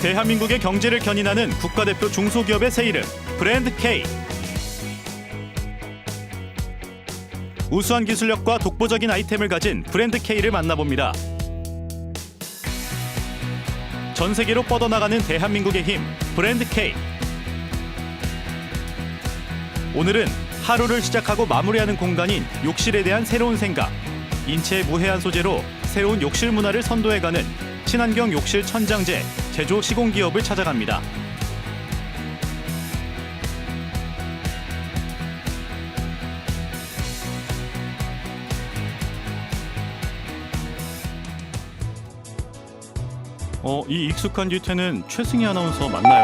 대한민국의 경제를 견인하는 국가대표 중소기업의 새 이름, 브랜드 K. 우수한 기술력과 독보적인 아이템을 가진 브랜드 K를 만나봅니다. 전 세계로 뻗어나가는 대한민국의 힘, 브랜드 K. 오늘은 하루를 시작하고 마무리하는 공간인 욕실에 대한 새로운 생각, 인체에 무해한 소재로 새로운 욕실 문화를 선도해가는 친환경 욕실 천장제 제조 시공기업을 찾아갑니다. 이 익숙한 뒤태는 최승희 아나운서 맞나요?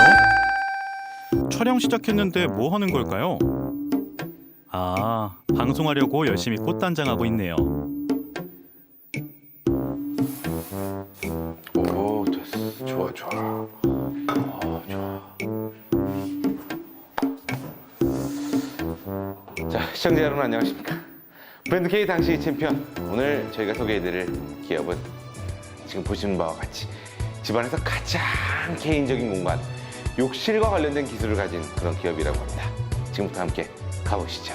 촬영 시작했는데 뭐 하는 걸까요? 아, 방송하려고 열심히 꽃단장하고 있네요. 오, 됐어. 좋아, 좋아. 좋아. 자, 시청자 여러분 안녕하십니까? 브랜드 K 당시 챔피언. 오늘 저희가 소개해드릴 기업은 지금 보시는 바와 같이 집안에서 가장 개인적인 공간, 욕실과 관련된 기술을 가진 그런 기업이라고 합니다. 지금부터 함께 가보시죠.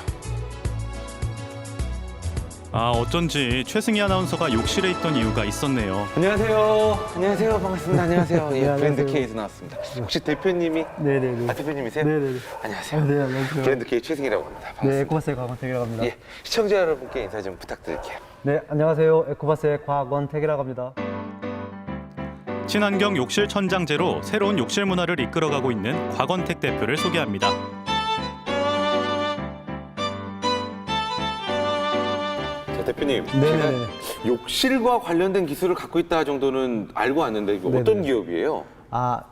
어쩐지 최승희 아나운서가 욕실에 있던 이유가 있었네요. 안녕하세요. 안녕하세요. 반갑습니다. 안녕하세요. 예, 네, 브랜드 안녕하세요. K에서 나왔습니다. 혹시 대표님이? 네네네. 대표님이세요? 네네네. 안녕하세요. 네, 안녕하세요. 브랜드 K 최승희라고 합니다. 네, 반갑습니다. 에코바스의 과건택이라고 합니다. 예, 시청자 여러분께 인사 좀 부탁드릴게요. 네, 안녕하세요. 에코바스의 과건택이라고 합니다. 친환경 욕실 천장제로 새로운 욕실 문화를 이끌어가고 있는 곽원택 대표를 소개합니다. 자, 대표님. 네네네. 제가 욕실과 관련된 기술을 갖고 있다 정도는 알고 왔는데 이거 어떤 네네. 기업이에요?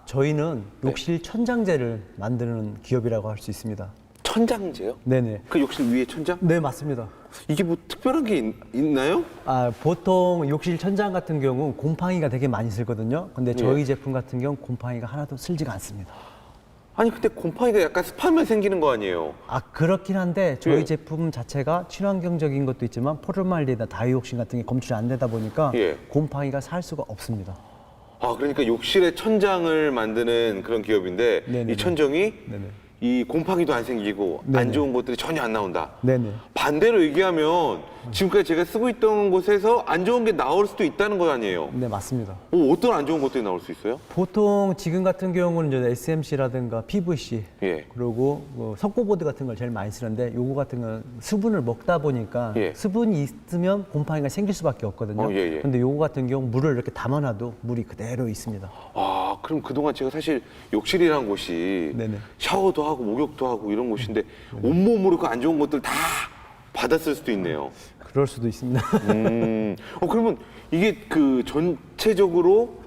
저희는 욕실 천장제를 만드는 기업이라고 할 수 있습니다. 천장제요? 네네. 그 욕실 위에 천장? 네, 맞습니다. 이게 뭐 특별한 게 있나요? 보통 욕실 천장 같은 경우 곰팡이가 되게 많이 슬거든요. 근데 저희 제품 같은 경우 곰팡이가 하나도 슬지가 않습니다. 아니 근데 곰팡이가 약간 습하면 생기는 거 아니에요? 그렇긴 한데 저희 예. 제품 자체가 친환경적인 것도 있지만 포르말리나 다이옥신 같은 게 검출이 안 되다 보니까 예. 곰팡이가 살 수가 없습니다. 그러니까 욕실에 천장을 만드는 그런 기업인데 네네네. 이 천정이 네네. 이 곰팡이도 안 생기고 안 네네. 좋은 것들이 전혀 안 나온다. 네네. 반대로 얘기하면 지금까지 제가 쓰고 있던 곳에서 안 좋은 게 나올 수도 있다는 거 아니에요? 네, 맞습니다. 어떤 안 좋은 것들이 나올 수 있어요? 보통 지금 같은 경우는 이제 SMC라든가 PVC 예. 그리고 뭐 석고보드 같은 걸 제일 많이 쓰는데 요거 같은 건 수분을 먹다 보니까 예. 수분이 있으면 곰팡이가 생길 수밖에 없거든요. 예. 근데 요거 같은 경우 물을 이렇게 담아놔도 물이 그대로 있습니다. 그럼 그동안 제가 사실 욕실이란 곳이 네네. 샤워도 하고 목욕도 하고 이런 곳인데 온몸으로 그 안 좋은 것들 다 받았을 수도 있네요. 그럴 수도 있습니다. 그러면 이게 그 전체적으로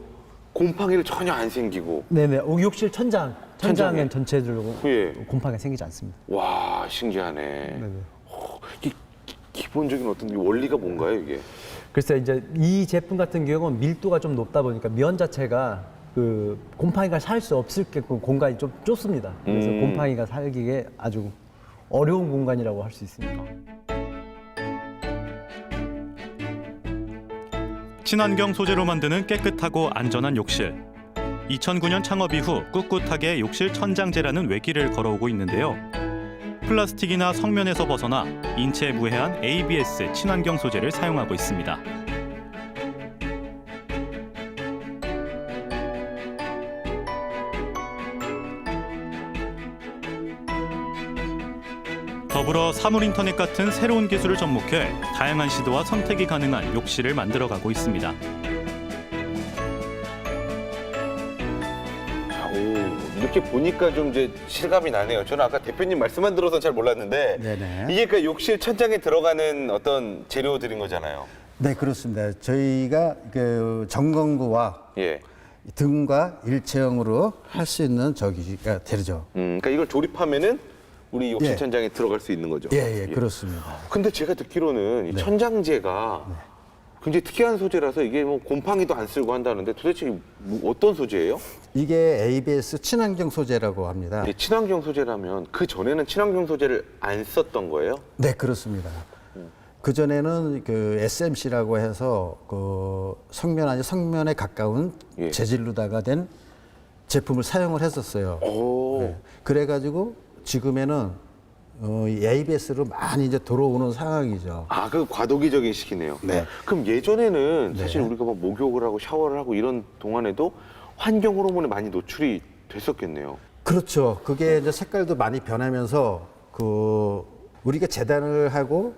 곰팡이를 전혀 안 생기고 네네. 욕실 천장엔 천장에. 전체적으로 예. 곰팡이가 생기지 않습니다. 와 신기하네. 네네. 이게 기본적인 어떤 원리가 뭔가요 이게? 그래서 이제 이 제품 같은 경우는 밀도가 좀 높다 보니까 면 자체가 그 곰팡이가 살 수 없을 게 그 공간이 좀 좁습니다. 그래서 곰팡이가 살기에 아주 어려운 공간이라고 할 수 있습니다. 친환경 소재로 만드는 깨끗하고 안전한 욕실. 2009년 창업 이후 꿋꿋하게 욕실 천장제라는 외길을 걸어오고 있는데요. 플라스틱이나 성면에서 벗어나 인체에 무해한 ABS 친환경 소재를 사용하고 있습니다. 더불어 사물인터넷 같은 새로운 기술을 접목해 다양한 시도와 선택이 가능한 욕실을 만들어가고 있습니다. 이렇게 보니까 좀 이제 실감이 나네요. 저는 아까 대표님 말씀만 들어서 잘 몰랐는데 네네. 이게 그 욕실 천장에 들어가는 어떤 재료들인 거잖아요. 네, 그렇습니다. 저희가 그 전건구와 예. 등과 일체형으로 할 수 있는 저기가 되죠. 그러니까 이걸 조립하면은 우리 욕실 예. 천장에 들어갈 수 있는 거죠. 예, 그렇습니다. 근데 제가 듣기로는 이 천장제가 굉장히 특이한 소재라서 이게 뭐 곰팡이도 안 쓸고 한다는데 도대체 어떤 소재예요? 이게 ABS 친환경 소재라고 합니다. 이게 친환경 소재라면 그 전에는 친환경 소재를 안 썼던 거예요? 네, 그렇습니다. 그 전에는 그 SMC라고 해서 그 성면 아니 성면에 가까운 예. 재질로다가 된 제품을 사용을 했었어요. 오. 네. 그래가지고 지금에는 이 ABS로 많이 이제 들어오는 상황이죠. 아, 그 과도기적인 시기네요. 네. 그럼 예전에는 네. 사실 우리가 막 목욕을 하고 샤워를 하고 이런 동안에도 환경 호르몬에 많이 노출이 됐었겠네요. 그렇죠. 그게 이제 색깔도 많이 변하면서 그 우리가 재단을 하고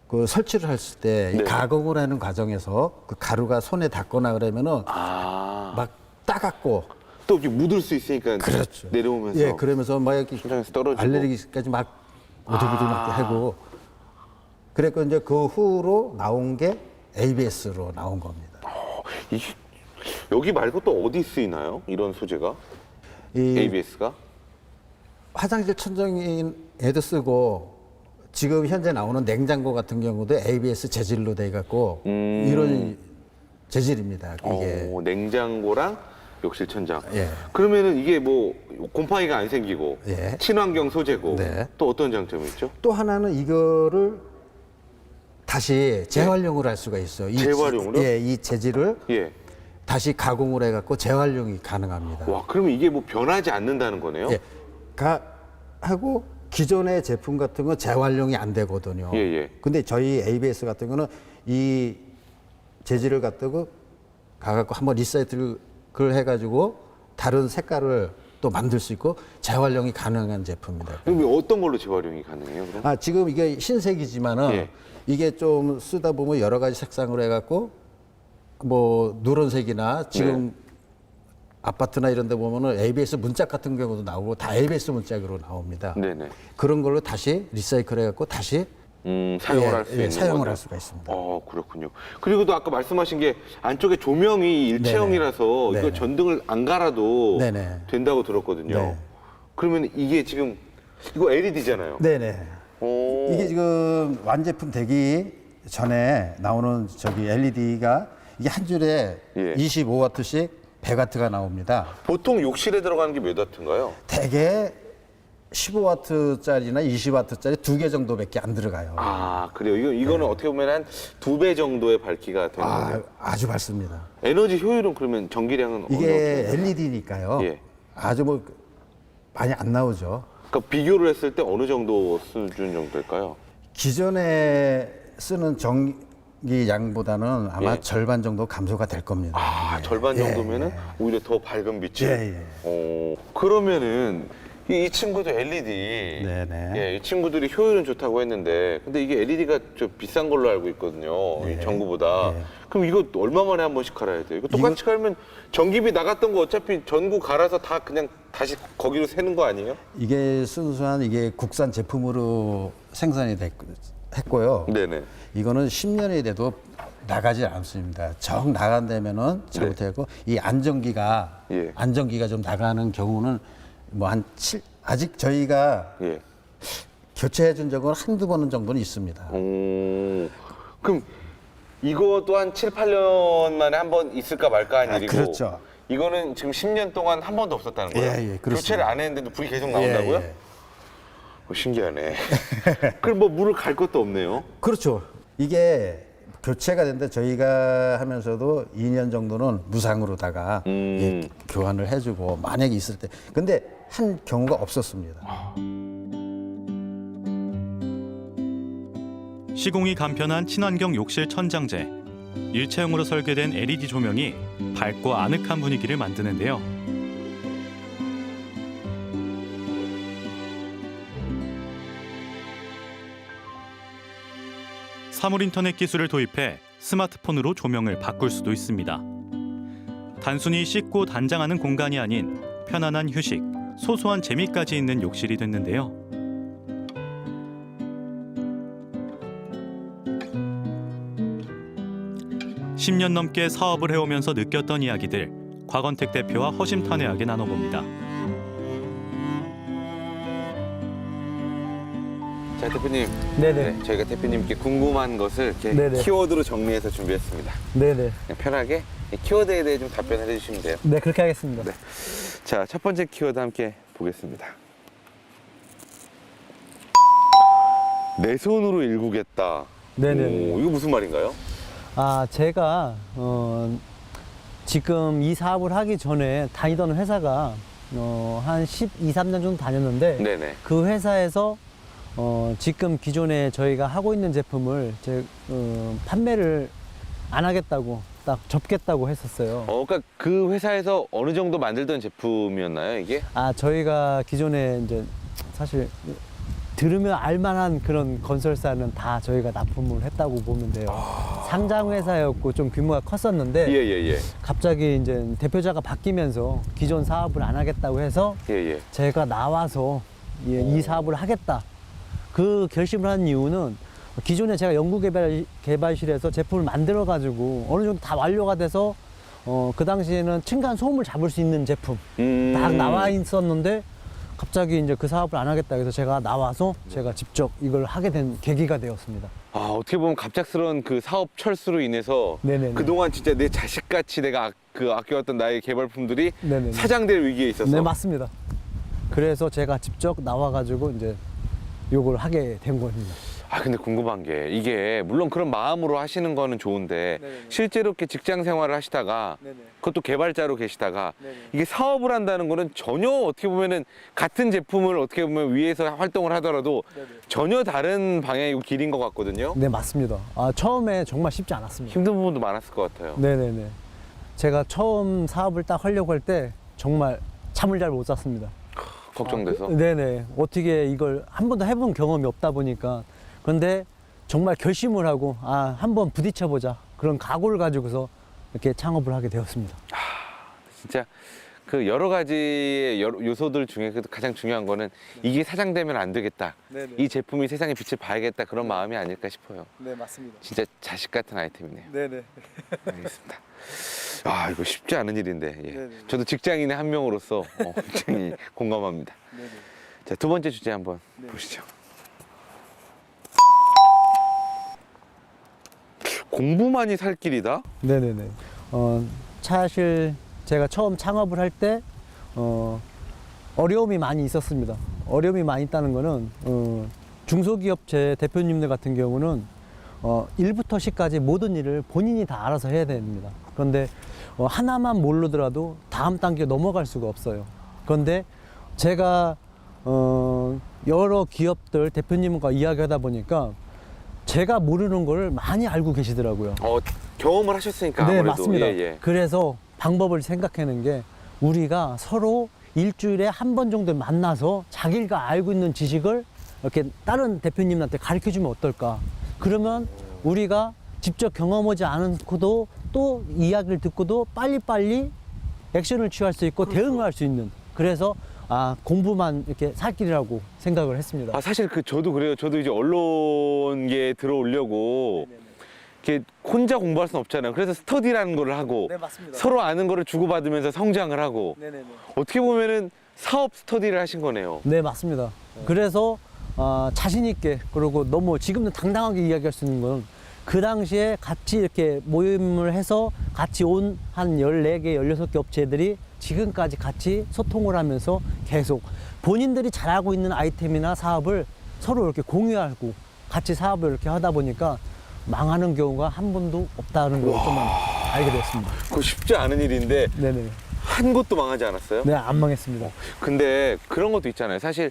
그 설치를 했을 때 네. 이 가공을 하는 과정에서 그 가루가 손에 닿거나 그러면은 아. 막 따갑고 또 이렇게 묻을 수 있으니까 그렇죠. 내려오면서 예, 그러면서 막 이렇게 심장에서 떨어지고. 알레르기까지 막 오들오들 막 하고 그랬고 이제 그 후로 나온 게 ABS로 나온 겁니다. 이게 여기 말고 또 어디 쓰이나요? 이런 소재가? 이 ABS가? 화장실 천정에도 쓰고 지금 현재 나오는 냉장고 같은 경우도 ABS 재질로 돼 갖고 이런 재질입니다. 이게 냉장고랑 욕실 천장. 예. 그러면은 이게 뭐 곰팡이가 안 생기고 예. 친환경 소재고 네. 또 어떤 장점이 있죠? 또 하나는 이거를 다시 재활용을 할 수가 있어요. 재활용으로? 예, 이 재질을 예. 다시 가공을 해갖고 재활용이 가능합니다. 와, 그러면 이게 뭐 변하지 않는다는 거네요? 예, 하고 기존의 제품 같은 건 재활용이 안 되거든요. 예, 예. 근데 저희 ABS 같은 거는 이 재질을 갖다가 가갖고 한번 리사이클을 해가지고 다른 색깔을 또 만들 수 있고 재활용이 가능한 제품입니다. 그럼 어떤 걸로 재활용이 가능해요? 그럼? 아, 지금 이게 흰색이지만은 예. 이게 좀 쓰다 보면 여러 가지 색상으로 해갖고 뭐 누런색이나 지금 네. 아파트나 이런 데 보면은 ABS 문짝 같은 경우도 나오고 다 ABS 문짝으로 나옵니다. 네네. 그런 걸로 다시 리사이클 해갖고 다시 사용을 할 수 있는 사용을 거죠? 할 수가 있습니다. 그렇군요. 그리고 또 아까 말씀하신 게 안쪽에 조명이 일체형이라서 네네. 이거 네네. 전등을 안 갈아도 네네. 된다고 들었거든요. 네. 그러면 이게 지금 이거 LED잖아요. 네네. 오. 이게 지금 완제품 되기 전에 나오는 저기 LED가 이게 한 줄에 예. 25와트씩 100와트가 나옵니다. 보통 욕실에 들어가는 게 몇 와트인가요? 대개 15와트짜리나 20와트짜리 2개 정도밖에 안 들어가요. 아, 그래요. 이거는 어떻게 보면 한 2배 정도의 밝기가 되는 거예요. 아주 밝습니다. 에너지 효율은 그러면 전기량은 어느 이게 정도? LED니까요. 예. 아주 뭐 많이 안 나오죠. 그러니까 비교를 했을 때 어느 정도 수준 정도일까요? 기존에 쓰는 전기 양보다는 아마 예. 절반 정도 감소가 될 겁니다. 아, 절반 예, 정도면은 오히려 더 밝은 빛이. 예, 그러면은 이 친구도 LED. 네네. 예, 이 친구들이 효율은 좋다고 했는데, 근데 이게 LED가 좀 비싼 걸로 알고 있거든요. 이 네. 전구보다. 네. 그럼 이거 얼마 만에 한 번씩 갈아야 돼요? 이거 똑같이 갈면 전기비 나갔던 거 어차피 전구 갈아서 다 그냥 다시 거기로 새는 거 아니에요? 이게 순수한 이게 국산 제품으로 생산이 했고요. 네네. 이거는 10년이 돼도 나가지 않습니다. 정 나간다면은 잘못했고 이 안전기가 예. 좀 나가는 경우는 뭐 한 아직 저희가 예. 교체해 준 적은 한두 번 정도는 있습니다. 그럼 이것도 한 7, 8년 만에 한 번 있을까 말까 한 일이고. 그렇죠. 이거는 지금 10년 동안 한 번도 없었다는 거예요? 예, 그렇습니다. 교체를 안 했는데도 불이 계속 나온다고요? 예, 예. 신기하네. 그럼 뭐 물을 갈 것도 없네요. 그렇죠. 이게 교체가 됐는데 저희가 하면서도 2년 정도는 무상으로다가 예, 교환을 해주고 만약에 있을 때 근데 한 경우가 없었습니다. 시공이 간편한 친환경 욕실 천장재. 일체형으로 설계된 LED 조명이 밝고 아늑한 분위기를 만드는데요. 사물 인터넷 기술을 도입해 스마트폰으로 조명을 바꿀 수도 있습니다. 단순히 씻고 단장하는 공간이 아닌 편안한 휴식, 소소한 재미까지 있는 욕실이 됐는데요. (10년) 넘게 사업을 해오면서 느꼈던 이야기들, 곽원택 대표와 허심탄회하게 나눠봅니다. 자, 대표님. 네네. 네, 저희가 대표님께 궁금한 것을 이렇게 네네. 키워드로 정리해서 준비했습니다. 네네. 그냥 편하게 이 키워드에 대해 좀 답변을 해주시면 돼요. 네, 그렇게 하겠습니다. 네. 자, 첫 번째 키워드 함께 보겠습니다. 내 손으로 일구겠다. 네네. 오, 이거 무슨 말인가요? 아, 제가 지금 이 사업을 하기 전에 다니던 회사가 한 12, 13년 정도 다녔는데 네네. 그 회사에서 지금 기존에 저희가 하고 있는 제품을 판매를 안 하겠다고 딱 접겠다고 했었어요. 그러니까 그 회사에서 어느 정도 만들던 제품이었나요, 이게? 저희가 기존에 이제 사실 들으면 알만한 그런 건설사는 다 저희가 납품을 했다고 보면 돼요. 상장 회사였고 좀 규모가 컸었는데 예예예. 갑자기 이제 대표자가 바뀌면서 기존 사업을 안 하겠다고 해서 예예. 제가 나와서 이 사업을 하겠다. 그 결심을 한 이유는 기존에 제가 연구개발실에서 제품을 만들어 가지고 어느 정도 다 완료가 돼서 그 당시에는 층간 소음을 잡을 수 있는 제품 딱 나와 있었는데 갑자기 이제 그 사업을 안 하겠다 해서 제가 나와서 제가 직접 이걸 하게 된 계기가 되었습니다. 어떻게 보면 갑작스러운 그 사업 철수로 인해서 네네네. 그동안 진짜 내 자식같이 내가 아껴왔던 나의 개발품들이 네네네. 사장될 위기에 있었어. 네, 맞습니다. 그래서 제가 직접 나와가지고 이제 요걸 하게 된 겁니다. 근데 궁금한 게 이게 물론 그런 마음으로 하시는 거는 좋은데 네네네. 실제로 이렇게 직장 생활을 하시다가 네네. 그것도 개발자로 계시다가 네네. 이게 사업을 한다는 거는 전혀 어떻게 보면은 같은 제품을 어떻게 보면 위에서 활동을 하더라도 네네. 전혀 다른 방향이고 길인 것 같거든요. 네, 맞습니다. 처음에 정말 쉽지 않았습니다. 힘든 부분도 많았을 것 같아요. 네네네. 제가 처음 사업을 딱 하려고 할 때 정말 잠을 잘 못 잤습니다. 걱정돼서. 네네. 어떻게 이걸 한 번도 해본 경험이 없다 보니까. 그런데 정말 결심을 하고, 한번 부딪혀보자. 그런 각오를 가지고서 이렇게 창업을 하게 되었습니다. 진짜 그 여러 가지의 요소들 중에 그래도 가장 중요한 거는 이게 사장되면 안 되겠다. 네네. 이 제품이 세상의 빛을 봐야겠다. 그런 마음이 아닐까 싶어요. 네, 맞습니다. 진짜 자식 같은 아이템이네요. 네네. 알겠습니다. 이거 쉽지 않은 일인데. 예. 네네. 저도 직장인의 한 명으로서 굉장히 공감합니다. 네네. 자, 두 번째 주제 한번 네. 보시죠. 공부만이 살 길이다? 네네네. 사실 제가 처음 창업을 할 때 어려움이 많이 있었습니다. 어려움이 많이 있다는 거는 중소기업체 대표님들 같은 경우는 1부터 10까지 모든 일을 본인이 다 알아서 해야 됩니다. 그런데 하나만 모르더라도 다음 단계에 넘어갈 수가 없어요. 그런데 제가 여러 기업들 대표님과 이야기하다 보니까 제가 모르는 걸 많이 알고 계시더라고요. 경험을 하셨으니까 네, 아무래도. 맞습니다. 예. 그래서 방법을 생각하는 게 우리가 서로 일주일에 한 번 정도 만나서 자기가 알고 있는 지식을 이렇게 다른 대표님한테 가르쳐 주면 어떨까? 그러면 우리가 직접 경험하지 않고도 또 이야기를 듣고도 빨리빨리 액션을 취할 수 있고 대응을 할 수 있는. 그래서 공부만 이렇게 살 길이라고 생각을 했습니다. 사실 저도 그래요. 저도 이제 언론계에 들어오려고 이렇게 혼자 공부할 수는 없잖아요. 그래서 스터디라는 걸 하고 네, 맞습니다. 서로 아는 거를 주고받으면서 성장을 하고 네네네. 어떻게 보면은 사업 스터디를 하신 거네요. 네, 맞습니다. 그래서 자신 있게 그리고 너무 지금도 당당하게 이야기할 수 있는 건 그 당시에 같이 이렇게 모임을 해서 같이 온 한 14개, 16개 업체들이 지금까지 같이 소통을 하면서 계속 본인들이 잘하고 있는 아이템이나 사업을 서로 이렇게 공유하고 같이 사업을 이렇게 하다 보니까 망하는 경우가 한 번도 없다는 걸 좀 알게 됐습니다. 그거 쉽지 않은 일인데 네네. 한 곳도 망하지 않았어요? 네, 안 망했습니다. 근데 그런 것도 있잖아요. 사실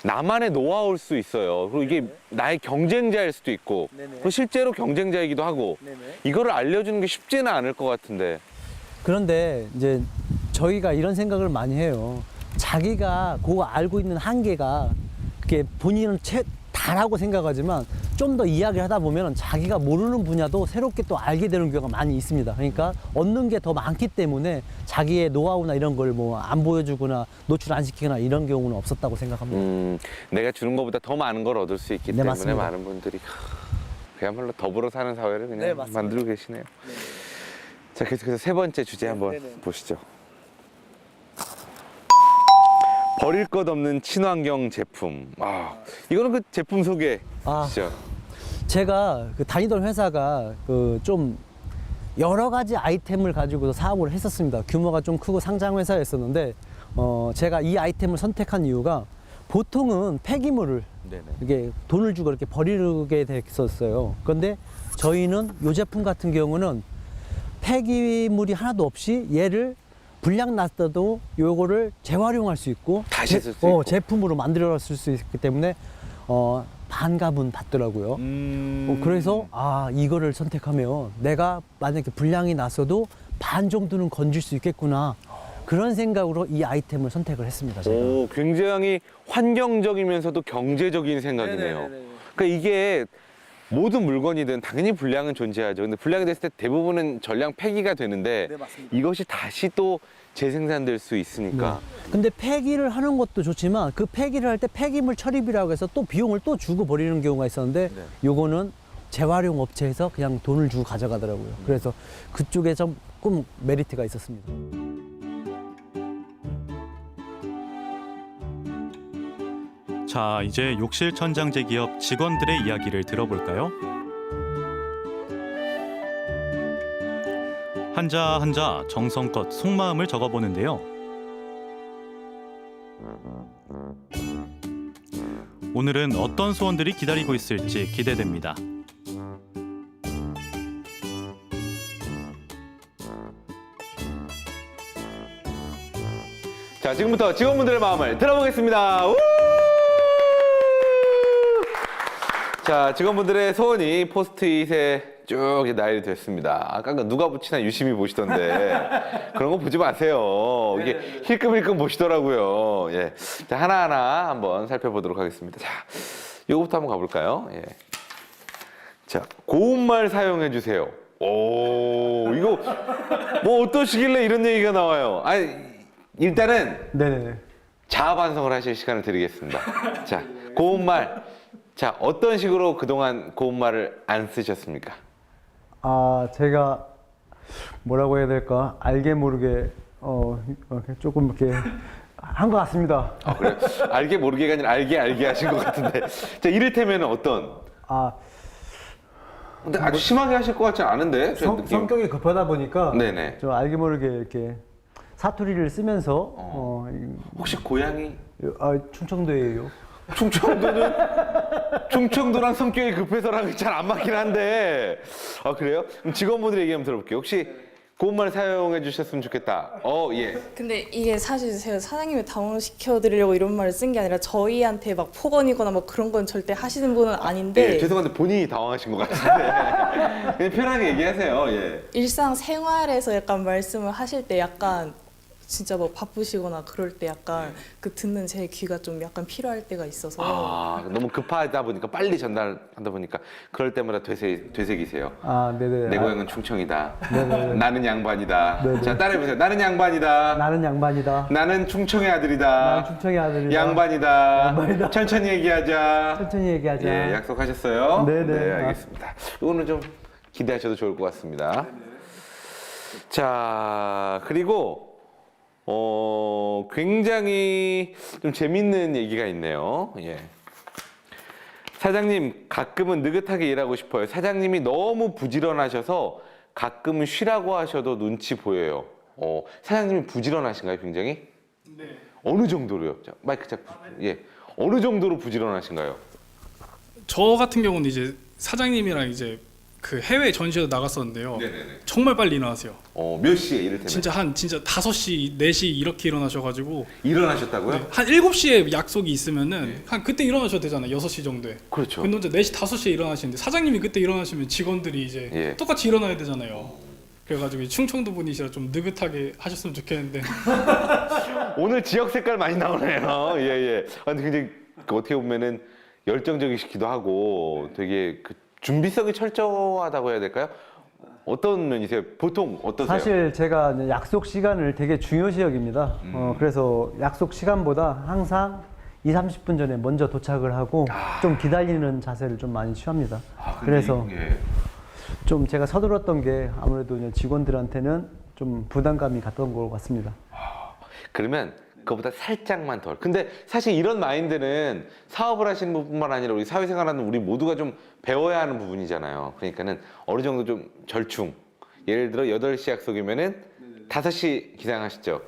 나만의 노하우일 수 있어요. 그리고 이게 나의 경쟁자일 수도 있고 네네. 그리고 실제로 경쟁자이기도 하고 네네. 이거를 알려주는 게 쉽지는 않을 것 같은데 그런데 이제 저희가 이런 생각을 많이 해요. 자기가 그거 알고 있는 한계가 그게 본인은 다라고 생각하지만 좀 더 이야기를 하다 보면 자기가 모르는 분야도 새롭게 또 알게 되는 경우가 많이 있습니다. 그러니까 얻는 게 더 많기 때문에 자기의 노하우나 이런 걸 뭐 안 보여주거나 노출 안 시키거나 이런 경우는 없었다고 생각합니다. 내가 주는 것보다 더 많은 걸 얻을 수 있기 네, 때문에 맞습니다. 많은 분들이 그야말로 더불어 사는 사회를 그냥 네, 맞습니다. 만들고 계시네요. 자, 계속해서 세 번째 주제 한번 네네. 보시죠. 버릴 것 없는 친환경 제품. 이거는 그 제품 소개 주시죠. 제가 다니던 회사가 좀 여러 가지 아이템을 가지고서 사업을 했었습니다. 규모가 좀 크고 상장 회사였었는데 제가 이 아이템을 선택한 이유가 보통은 폐기물을 네네. 이게 돈을 주고 이렇게 버리게 됐었어요. 그런데 저희는 이 제품 같은 경우는 폐기물이 하나도 없이 얘를 불량 났어도 요거를 재활용할 수 있고 다시 쓸 수 있고. 제품으로 만들어 쓸 수 있기 때문에 반값은 받더라고요. 그래서 이거를 선택하면 내가 만약에 불량이 났어도 반 정도는 건질 수 있겠구나. 그런 생각으로 이 아이템을 선택을 했습니다. 제가. 오, 굉장히 환경적이면서도 경제적인 생각이네요. 그러니까 이게 모든 물건이든 당연히 불량은 존재하죠. 근데 불량이 됐을 때 대부분은 전량 폐기가 되는데 이것이 다시 또 재생산될 수 있으니까. 근데 폐기를 하는 것도 좋지만 그 폐기를 할 때 폐기물 처리비라고 해서 또 비용을 또 주고 버리는 경우가 있었는데 요거는 재활용 업체에서 그냥 돈을 주고 가져가더라고요. 그래서 그쪽에 조금 메리트가 있었습니다. 자, 이제 욕실 천장제 기업 직원들의 이야기를 들어볼까요? 한자 한자 정성껏 속마음을 적어보는데요. 오늘은 어떤 소원들이 기다리고 있을지 기대됩니다. 자, 지금부터 직원분들의 마음을 들어보겠습니다. 우! 자, 직원분들의 소원이 포스트잇에 쭉 나열이 됐습니다. 아까 그 누가 붙이나 유심히 보시던데 그런 거 보지 마세요. 이게 힐끔힐끔 보시더라고요. 예. 자, 하나하나 한번 살펴보도록 하겠습니다. 자, 이거부터 한번 가볼까요? 예. 자, 고운말 사용해 주세요. 오, 이거 뭐 어떠시길래 이런 얘기가 나와요? 아니, 일단은 네네네. 자아 반성을 하실 시간을 드리겠습니다. 자, 고운말. 자, 어떤 식으로 그동안 고운말을 안 쓰셨습니까? 제가 뭐라고 해야 될까? 알게 모르게 조금 이렇게 한 것 같습니다. 아, 그래요? 알게 모르게가 아니라 알게 하신 것 같은데. 자, 이를테면 어떤? 근데 아주 심하게 하실 것 같지 않은데? 제 느낌. 성격이 급하다 보니까 네네. 좀 알게 모르게 이렇게 사투리를 쓰면서 혹시 고향이? 충청도예요. 충청도랑 성격이 급해서랑 잘 안 맞긴 한데. 아, 그래요? 그럼 직원분들 얘기 한번 들어볼게요. 혹시 고운말 사용해 주셨으면 좋겠다. 예. 근데 이게 사실 제가 사장님을 당황시켜드리려고 이런 말을 쓴 게 아니라 저희한테 막 폭언이거나 뭐 그런 건 절대 하시는 분은 아닌데 예, 죄송한데 본인이 당황하신 것 같은데. 그냥 편하게 얘기하세요. 예. 일상생활에서 약간 말씀을 하실 때 약간 진짜 뭐 바쁘시거나 그럴 때 약간 그 듣는 제 귀가 좀 약간 필요할 때가 있어서 너무 급하다 보니까 빨리 전달하다 보니까 그럴 때마다 되새기세요. 네네. 내 고향은 충청이다. 네네. 나는 양반이다. 네네. 자, 따라해보세요. 나는 양반이다. 나는 양반이다. 나는 충청의 아들이다. 나는 충청의 아들이다. 양반이다. 양반이다. 천천히 얘기하자. 천천히 얘기하자. 예, 약속하셨어요? 네네. 네, 알겠습니다. 이거는 좀 기대하셔도 좋을 것 같습니다. 자, 그리고 굉장히 좀 재밌는 얘기가 있네요. 예. 사장님, 가끔은 느긋하게 일하고 싶어요. 사장님이 너무 부지런하셔서 가끔은 쉬라고 하셔도 눈치 보여요. 사장님이 부지런하신가요, 굉장히? 네. 어느 정도로요? 자, 마이크 잡고. 예. 어느 정도로 부지런하신가요? 저 같은 경우는 이제 사장님이랑 이제 그 해외 전시회도 나갔었는데요. 네네네. 정말 빨리 일어나세요. 몇 시에 이를테면? 진짜 5시, 4시 이렇게 일어나셔가지고 일어나셨다고요? 네, 한 7시에 약속이 있으면은 한 그때 일어나셔도 되잖아요. 6시 정도에. 그렇죠. 근데 혼자 4시, 5시에 일어나시는데 사장님이 그때 일어나시면 직원들이 이제 예. 똑같이 일어나야 되잖아요. 그래가지고 충청도 분이시라 좀 느긋하게 하셨으면 좋겠는데 오늘 지역 색깔 많이 나오네요. 예, 예. 근데 굉장히 어떻게 보면은 열정적이시기도 하고 되게 그 준비성이 철저하다고 해야 될까요? 어떤 면이세요? 보통 어떠세요? 사실 제가 이제 약속 시간을 되게 중요시 여깁니다. 그래서 약속 시간보다 항상 20-30분 전에 먼저 도착을 하고 좀 기다리는 자세를 좀 많이 취합니다. 근데 그래서 예. 좀 제가 서둘렀던 게 아무래도 이제 직원들한테는 좀 부담감이 갔던 것 같습니다. 그러면 그거보다 살짝만 덜. 근데 사실 이런 마인드는 사업을 하시는 분뿐만 아니라 우리 사회생활하는 우리 모두가 좀 배워야 하는 부분이잖아요. 그러니까는 어느 정도 좀 절충. 예를 들어 8시 약속이면은 5시 기상하시죠.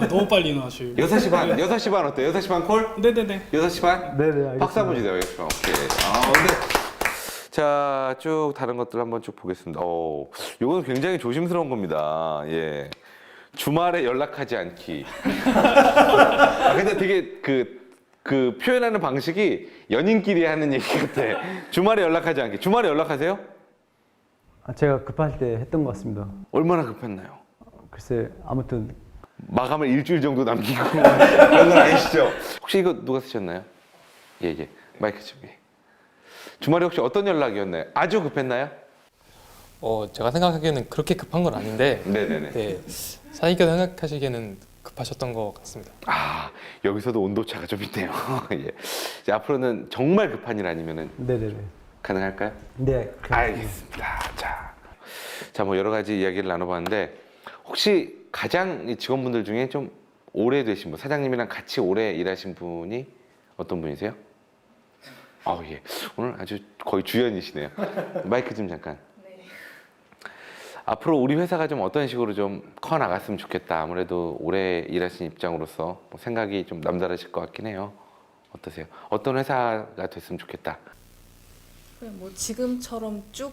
너무 빨리 일어나셔요. 6시 반. 6시 반 어때요? 6시 반 콜? 네네네. 6시 반? 네네, 알겠습니다. 박수 한번 주세요. 6시 반. 오케이. 근데 자, 쭉 다른 것들 한번 쭉 보겠습니다. 이건 굉장히 조심스러운 겁니다. 예. 주말에 연락하지 않기. 근데 되게 그 표현하는 방식이 연인끼리 하는 얘기 같아. 주말에 연락하지 않기. 주말에 연락하세요? 제가 급할 때 했던 것 같습니다. 얼마나 급했나요? 글쎄 아무튼 마감을 일주일 정도 남기고 그런 건 아니시죠? 혹시 이거 누가 쓰셨나요? 예. 마이크 좀. 예. 주말에 혹시 어떤 연락이었나요? 아주 급했나요? 제가 생각하기에는 그렇게 급한 건 아닌데, 네네네. 네, 사장님께서 생각하시기에는 급하셨던 것 같습니다. 아, 여기서도 온도차가 좀 있네요. 예. 이제 앞으로는 정말 급한 일 아니면은 네네네. 가능할까요? 네. 알겠습니다. 자, 뭐 여러 가지 이야기를 나눠봤는데 혹시 가장 이 직원분들 중에 좀 오래되신 분, 사장님이랑 같이 오래 일하신 분이 어떤 분이세요? 예. 오늘 아주 거의 주연이시네요. 마이크 좀 잠깐. 앞으로 우리 회사가 좀 어떤 식으로 좀 커 나갔으면 좋겠다. 아무래도 오래 일하신 입장으로서 뭐 생각이 좀 남다르실 것 같긴 해요. 어떠세요? 어떤 회사가 됐으면 좋겠다. 뭐 지금처럼 쭉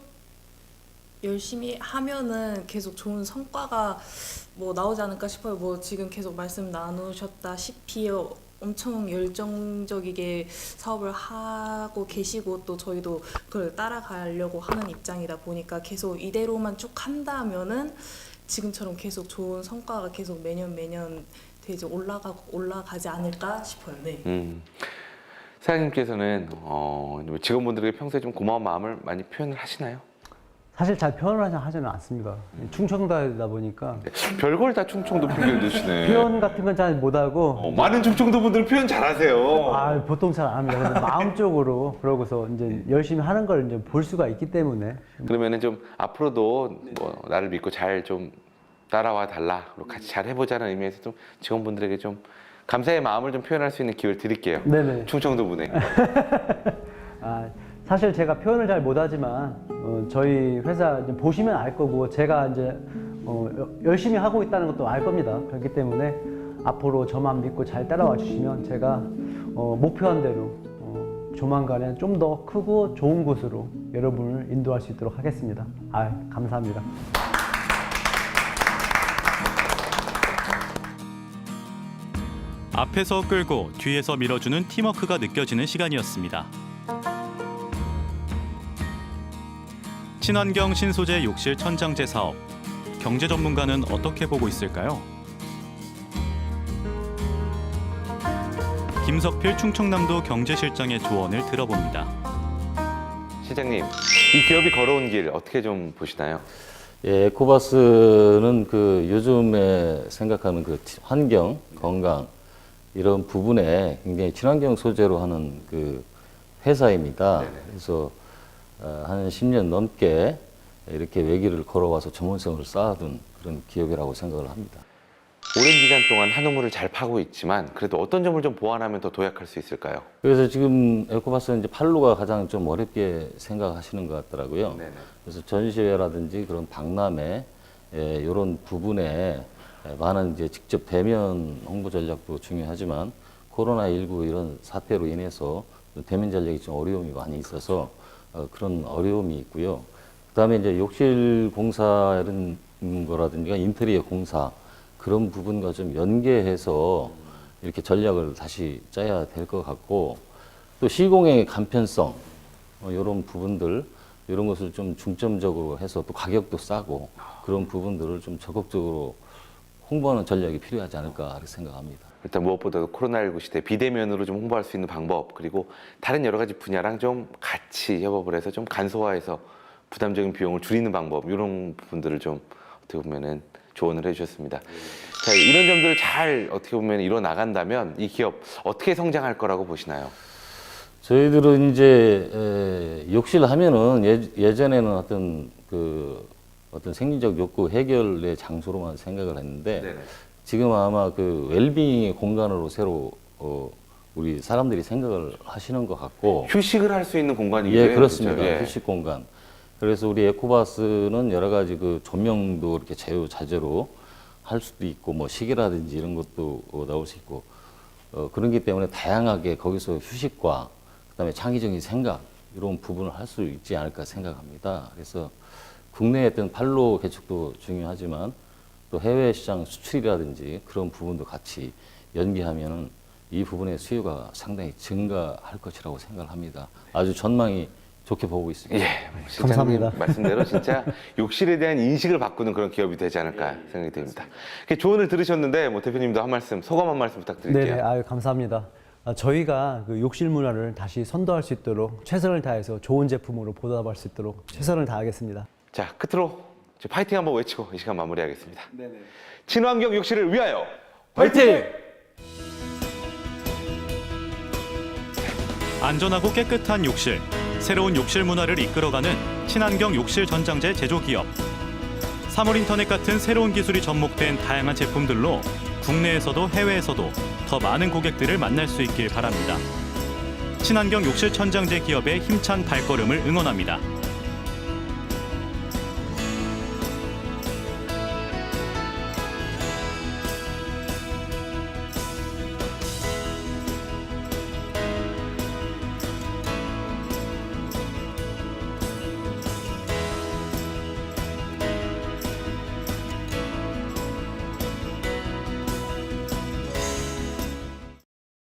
열심히 하면은 계속 좋은 성과가 뭐 나오지 않을까 싶어요. 뭐 지금 계속 말씀 나누셨다시피 엄청 열정적이게 사업을 하고 계시고 또 저희도 그걸 따라가려고 하는 입장이다 보니까 계속 이대로만 쭉 한다면은 지금처럼 계속 좋은 성과가 계속 매년 되게 올라가지 않을까 싶어요. 네. 사장님께서는 직원분들에게 평소에 좀 고마운 마음을 많이 표현을 하시나요? 사실 잘 표현을 하지는 않습니다. 충청도다 보니까 별걸 다 충청도 표현 주시네. 표현 같은 건 잘 못하고 많은 충청도 분들 표현 잘하세요. 보통 잘 안 합니다. 근데 마음적으로 그러고서 이제 열심히 하는 걸 이제 볼 수가 있기 때문에 그러면은 좀 앞으로도 뭐 나를 믿고 잘 좀 따라와 달라, 그리고 같이 잘 해보자는 의미에서 좀 직원분들에게 좀 감사의 마음을 좀 표현할 수 있는 기회를 드릴게요. 네네. 충청도 분에. 사실 제가 표현을 잘 못하지만 저희 회사 이제 보시면 알 거고 제가 이제 열심히 하고 있다는 것도 알 겁니다. 그렇기 때문에 앞으로 저만 믿고 잘 따라와 주시면 제가 목표한 대로 조만간에 좀 더 크고 좋은 곳으로 여러분을 인도할 수 있도록 하겠습니다. 감사합니다. 앞에서 끌고 뒤에서 밀어주는 팀워크가 느껴지는 시간이었습니다. 친환경 신소재 욕실 천장제 사업, 경제 전문가는 어떻게 보고 있을까요? 김석필 충청남도 경제실장의 조언을 들어봅니다. 실장님, 이 기업이 걸어온 길 어떻게 좀 보시나요? 예, 에코바스는 그 요즘에 생각하는 그 환경, 건강 이런 부분에 굉장히 친환경 소재로 하는 그 회사입니다. 네네. 그래서 한 10년 넘게 이렇게 외길을 걸어와서 전문성을 쌓아둔 그런 기업이라고 생각을 합니다. 오랜 기간 동안 한우물을 잘 파고 있지만 그래도 어떤 점을 좀 보완하면 더 도약할 수 있을까요? 그래서 지금 에코바스는 이제 판로가 가장 좀 어렵게 생각하시는 것 같더라고요. 네네. 그래서 전시회라든지 그런 박람회 이런 부분에 많은 이제 직접 대면 홍보 전략도 중요하지만 코로나19 이런 사태로 인해서 대면 전략이 좀 어려움이 많이 있어서 그런 어려움이 있고요. 그다음에 이제 욕실 공사 이런 거라든지 인테리어 공사 그런 부분과 좀 연계해서 이렇게 전략을 다시 짜야 될 것 같고 또 시공의 간편성 이런 부분들 이런 것을 좀 중점적으로 해서 또 가격도 싸고 그런 부분들을 좀 적극적으로 홍보하는 전략이 필요하지 않을까 이렇게 생각합니다. 일단 무엇보다도 코로나19 시대 비대면으로 좀 홍보할 수 있는 방법, 그리고 다른 여러 가지 분야랑 좀 같이 협업을 해서 좀 간소화해서 부담적인 비용을 줄이는 방법, 이런 부분들을 좀 어떻게 보면은 조언을 해주셨습니다. 자, 이런 점들을 잘 어떻게 보면 이뤄 나간다면 이 기업 어떻게 성장할 거라고 보시나요? 저희들은 이제 욕실 하면은 예전에는 어떤 생리적 욕구 해결의 장소로만 생각을 했는데 네네. 지금 아마 그 웰빙의 공간으로 새로 우리 사람들이 생각을 하시는 것 같고 휴식을 할 수 있는 공간이기도 예, 해요. 그렇습니다. 그렇죠? 예. 휴식 공간. 그래서 우리 에코바스는 여러 가지 그 조명도 이렇게 자유자재로 할 수도 있고 뭐 시계라든지 이런 것도 나올 수 있고 그런기 때문에 다양하게 거기서 휴식과 그다음에 창의적인 생각 이런 부분을 할 수 있지 않을까 생각합니다. 그래서 국내의 어떤 판로 개척도 중요하지만 또 해외 시장 수출이라든지 그런 부분도 같이 연계하면은 이 부분의 수요가 상당히 증가할 것이라고 생각을 합니다. 아주 전망이 좋게 보고 있습니다. 예, 실장님 감사합니다. 말씀대로 진짜 욕실에 대한 인식을 바꾸는 그런 기업이 되지 않을까 생각이 듭니다. 이렇게 조언을 들으셨는데 뭐 대표님도 한 말씀, 소감 한 말씀 부탁드릴게요. 네네, 아유 감사합니다. 저희가 그 욕실 문화를 다시 선도할 수 있도록 최선을 다해서 좋은 제품으로 보답할 수 있도록 최선을 다하겠습니다. 자, 끝으로 저희 파이팅 한번 외치고 이 시간 마무리하겠습니다. 친환경 욕실을 위하여 파이팅! 안전하고 깨끗한 욕실, 새로운 욕실 문화를 이끌어가는 친환경 욕실 전장재 제조기업. 사물인터넷 같은 새로운 기술이 접목된 다양한 제품들로 국내에서도 해외에서도 더 많은 고객들을 만날 수 있길 바랍니다. 친환경 욕실 천장재 기업의 힘찬 발걸음을 응원합니다.